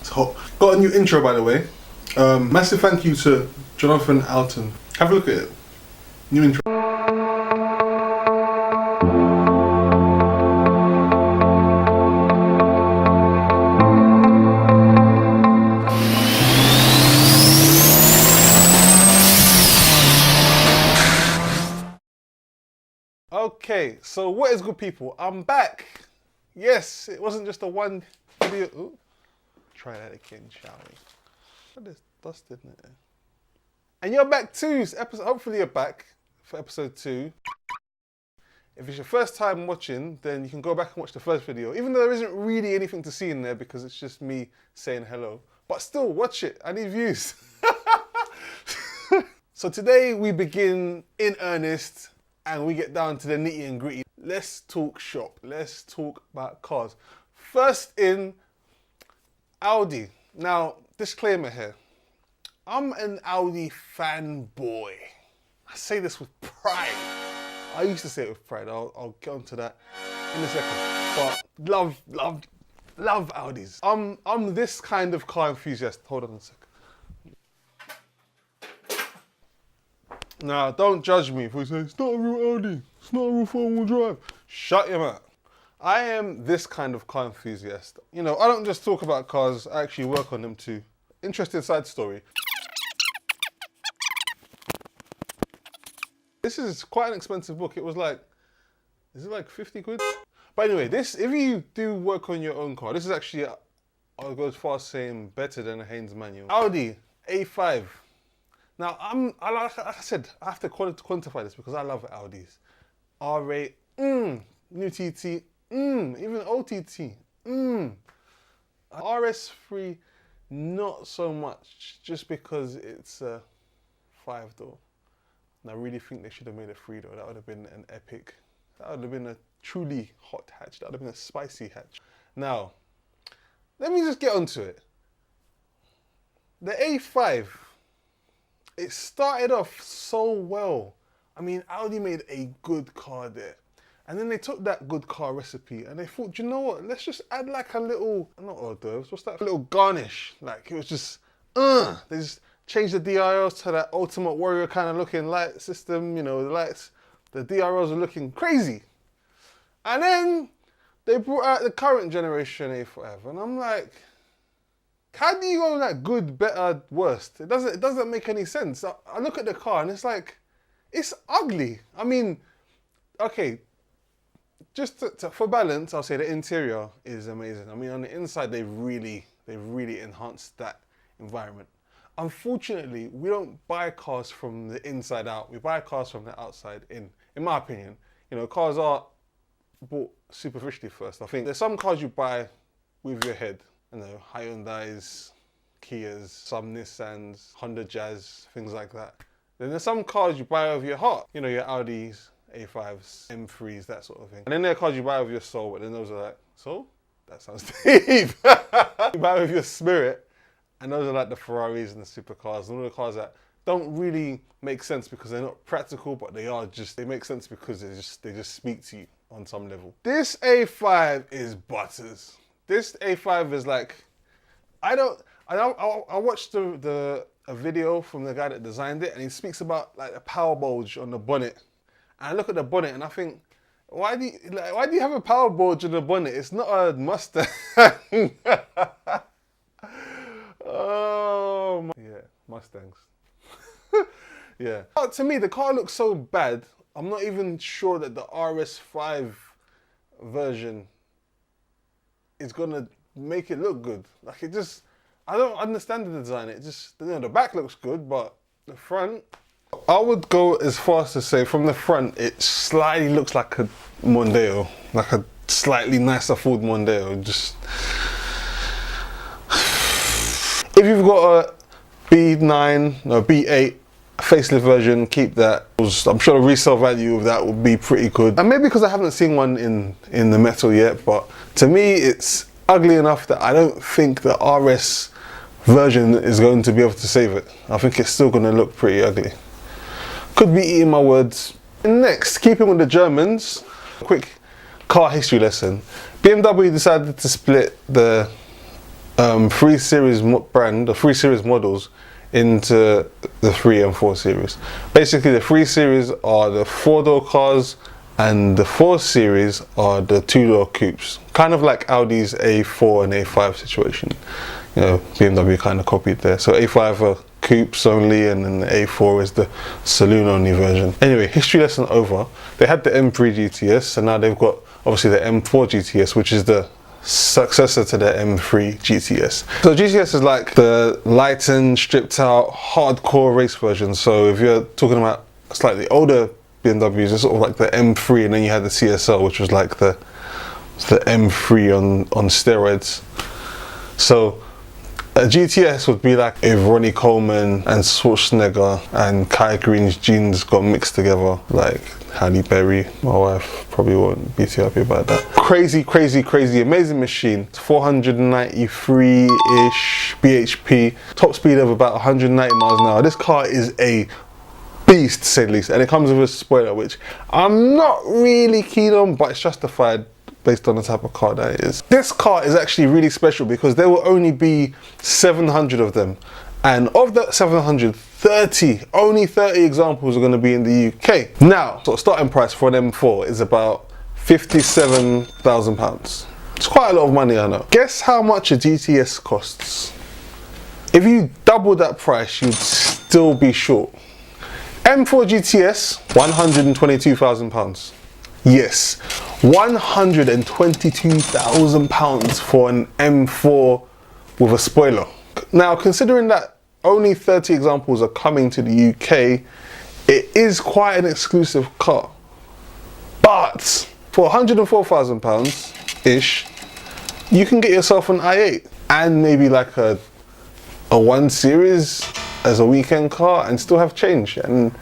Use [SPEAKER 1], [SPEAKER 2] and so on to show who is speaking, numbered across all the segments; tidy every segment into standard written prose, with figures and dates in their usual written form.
[SPEAKER 1] It's hot. Got a new intro, by the way. Massive thank you to Jonathan Alton. Have a look at it. New intro. Okay, so what is good, people? I'm back. Yes, it wasn't just a one video. Ooh. Try that again, shall we? There's dust in it. And you're back too. Hopefully you're back for episode 2. If it's your first time watching, then you can go back and watch the first video, even though there isn't really anything to see in there because it's just me saying hello. But still, watch it. I need views. So today we begin in earnest and we get down to the nitty and gritty. Let's talk shop. Let's talk about cars. First in, Audi. Now, disclaimer here. I'm an Audi fanboy. I say this with pride. I used to say it with pride. I'll get onto that in a second. But love Audis. I'm this kind of car enthusiast. Hold on a second. Now, don't judge me if we say, it's not a real Audi, it's not a real 4-wheel drive. Shut your mouth. I am this kind of car enthusiast. You know, I don't just talk about cars, I actually work on them too. Interesting side story. This is quite an expensive book. It was like, is it like 50 quid? But anyway, this, if you do work on your own car, this is actually, I'll go as far as saying better than a Haynes manual. Audi A5. Now, like I said, I have to quantify this because I love Audis. R8, new TT, even OTT, RS3, not so much, just because it's a 5-door. And I really think they should have made a 3-door. That would have been an epic. That would have been a truly hot hatch. That would have been a spicy hatch. Now, let me just get onto it. The A5. It started off so well. I mean, Audi made a good car there. And then they took that good car recipe and they thought, you know what, let's just add like a little, not hors d'oeuvres, what's that? A little garnish. Like it was just, they just changed the DRLs to that Ultimate Warrior kind of looking light system, you know, the lights, the DRLs are looking crazy. And then they brought out the current generation A5 and I'm like, how do you go like good, better, worst? It doesn't make any sense. I look at the car and it's like, it's ugly. I mean, okay, just for balance, I'll say the interior is amazing. I mean, on the inside, they've really enhanced that environment. Unfortunately, we don't buy cars from the inside out. We buy cars from the outside in my opinion. You know, cars are bought superficially first. I think there's some cars you buy with your head. You know, Hyundais, Kias, some Nissans, Honda Jazz, things like that. Then there's some cars you buy with your heart. You know, your Audis, A5s, M3s, that sort of thing. And then there are cars you buy with your soul, but then those are like, soul? That sounds deep. You buy with your spirit, and those are like the Ferraris and the supercars, and all the cars that don't really make sense because they're not practical, but they make sense because they just speak to you on some level. This A5 is butters. This A5 is like, I watched a video from the guy that designed it and he speaks about like a power bulge on the bonnet. And I look at the bonnet and I think, why do you have a power bulge on the bonnet? It's not a Mustang. Oh, my. Yeah, Mustangs. Yeah. But to me, the car looks so bad, I'm not even sure that the RS5 version is gonna make it look good. Like it just, I don't understand the design. It just, you know, the back looks good, but the front, I would go as far as to say from the front, it slightly looks like a Mondeo, like a slightly nicer Ford Mondeo. Just, if you've got a B9, no, B8 facelift version, keep that. I'm sure the resale value of that would be pretty good. And maybe because I haven't seen one in the metal yet, but to me, it's ugly enough that I don't think the RS version is going to be able to save it. I think it's still going to look pretty ugly. Could be eating my words. Next, keeping with the Germans, quick car history lesson. BMW decided to split the 3 Series brand, the 3 Series models, into the 3 and 4 Series. Basically, the 3 Series are the 4-door cars, and the 4 Series are the 2-door coupes. Kind of like Audi's A4 and A5 situation. You know, BMW kind of copied there. So A5 are coupes only, and then the A4 is the saloon only version. Anyway, history lesson over. They had the M3 GTS, and now they've got obviously the M4 GTS, which is the successor to the M3 GTS. So GTS is like the lightened, stripped out, hardcore race version. So if you're talking about slightly older BMWs, it's sort of like the M3, and then you had the CSL, which was like the M3 on steroids. So a GTS would be like if Ronnie Coleman and Schwarzenegger and Kai Green's genes got mixed together, like Halle Berry. My wife probably won't be too happy about that. Crazy, crazy, crazy, amazing machine. 493-ish bhp, top speed of about 190 miles an hour. This car is a beast, to say the least, and it comes with a spoiler, which I'm not really keen on, but it's justified based on the type of car that it is. This car is actually really special because there will only be 700 of them, and of that 700, only 30 examples are going to be in the UK. Now, so starting price for an M4 is about £57,000. It's quite a lot of money, I know. Guess how much a GTS costs? If you double that price, you'd still be short. M4 GTS, £122,000. Yes, £122,000 for an M4 with a spoiler. Now, considering that only 30 examples are coming to the UK, it is quite an exclusive car. But for £104,000-ish, you can get yourself an i8 and maybe like a 1 Series as a weekend car and still have change, and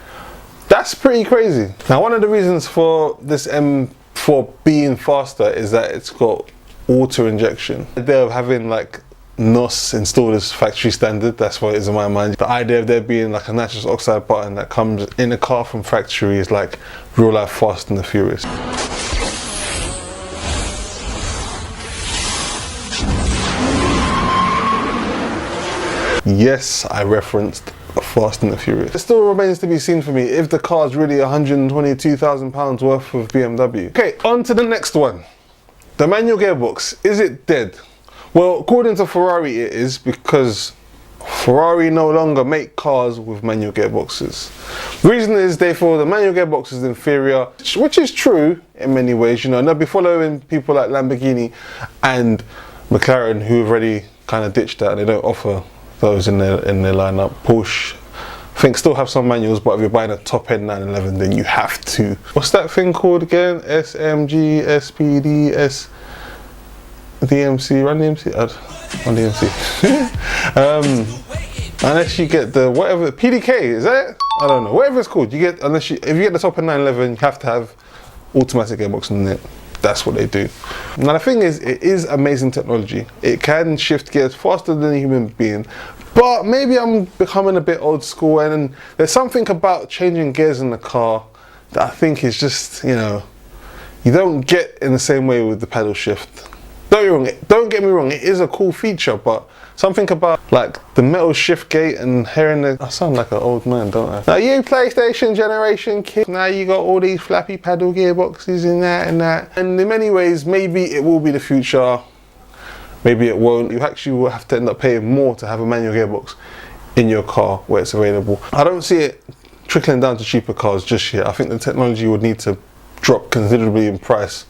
[SPEAKER 1] that's pretty crazy. Now, one of the reasons for this M4 being faster is that it's got auto injection. The idea of having like NOS installed as factory standard, that's what it is in my mind. The idea of there being like a nitrous oxide button that comes in a car from factory is like real life Fast and the Furious. Yes, I referenced Fast and the Furious. It still remains to be seen for me if the car is really £122,000 worth of BMW. Okay, on to the next one. The manual gearbox, is it dead? Well, according to Ferrari it is, because Ferrari no longer make cars with manual gearboxes. The reason is they feel the manual gearbox is inferior, which is true in many ways. You know, they'll be following people like Lamborghini and McLaren who have already kind of ditched that and they don't offer those in their lineup. Porsche, I think, still have some manuals, but if you're buying a top end 911, then you have to. What's that thing called again? SMG, SPD, DMC, run DMC? On DMC. Unless you get the whatever, PDK, is that it? I don't know. Whatever it's called, you get, if you get the top end 911, you have to have automatic gearbox in it. That's what they do. Now the thing is, it is amazing technology. It can shift gears faster than a human being, but maybe I'm becoming a bit old school, and there's something about changing gears in the car that I think is just, you know, you don't get in the same way with the pedal shift. Don't get me wrong, it is a cool feature, but something about like the metal shift gate and hearing the, I sound like an old man, don't I? Now you PlayStation generation kids, now you got all these flappy pedal gearboxes and that and that. And in many ways, maybe it will be the future, maybe it won't. You actually will have to end up paying more to have a manual gearbox in your car where it's available. I don't see it trickling down to cheaper cars just yet. I think the technology would need to drop considerably in price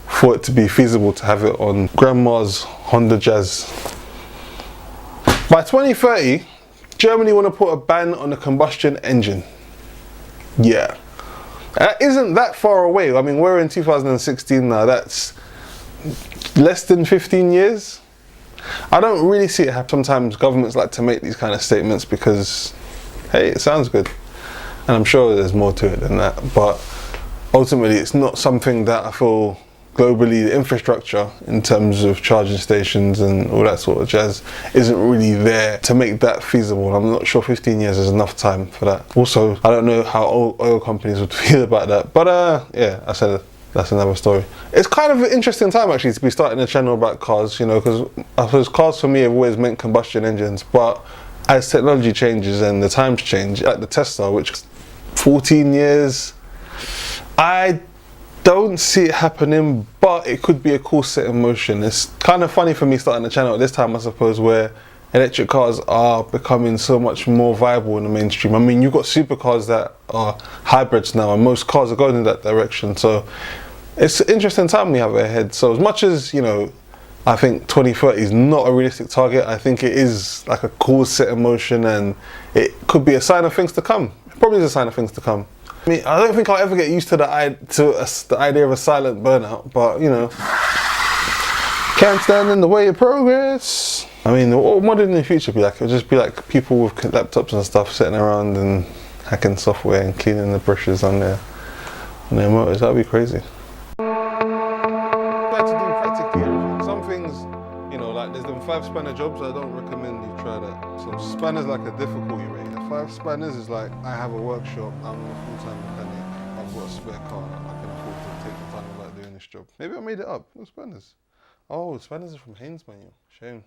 [SPEAKER 1] for it to be feasible to have it on grandma's Honda Jazz. By 2030, Germany want to put a ban on the combustion engine. Yeah. That isn't that far away. I mean, we're in 2016 now. That's less than 15 years. I don't really see it happen. Sometimes governments like to make these kind of statements because, hey, it sounds good. And I'm sure there's more to it than that. But ultimately, it's not something that I feel globally, the infrastructure in terms of charging stations and all that sort of jazz isn't really there to make that feasible. I'm not sure 15 years is enough time for that. Also, I don't know how oil companies would feel about that, but yeah, I said that's another story. It's kind of an interesting time actually to be starting a channel about cars, you know, because I suppose cars for me have always meant combustion engines, but as technology changes and the times change, like the Tesla, which 14 years, I don't see it happening, but it could be a cool set in motion. It's kind of funny for me starting a channel at this time, I suppose, where electric cars are becoming so much more viable in the mainstream. I mean, you've got supercars that are hybrids now, and most cars are going in that direction. So it's an interesting time we have ahead. So as much as, you know, I think 2030 is not a realistic target, I think it is like a cool set in motion, and it could be a sign of things to come. It probably is a sign of things to come. I mean, I don't think I'll ever get used to the idea of a silent burnout, but, you know, can't stand in the way of progress. I mean, what would in the future be like? It'll just be like people with laptops and stuff sitting around and hacking software and cleaning the brushes on their motors. That'd be crazy. I had to do practically everything. Some things, you know, like there's them 5 spanner jobs. I don't recommend you try that. So spanners like a difficulty rating. 5 spanners is like, I have a workshop, I'm a full-time mechanic, I've got a spare car, I can afford to take the time about doing this job. Maybe I made it up. What spanners? Oh, spanners are from Haynes manual. Shame.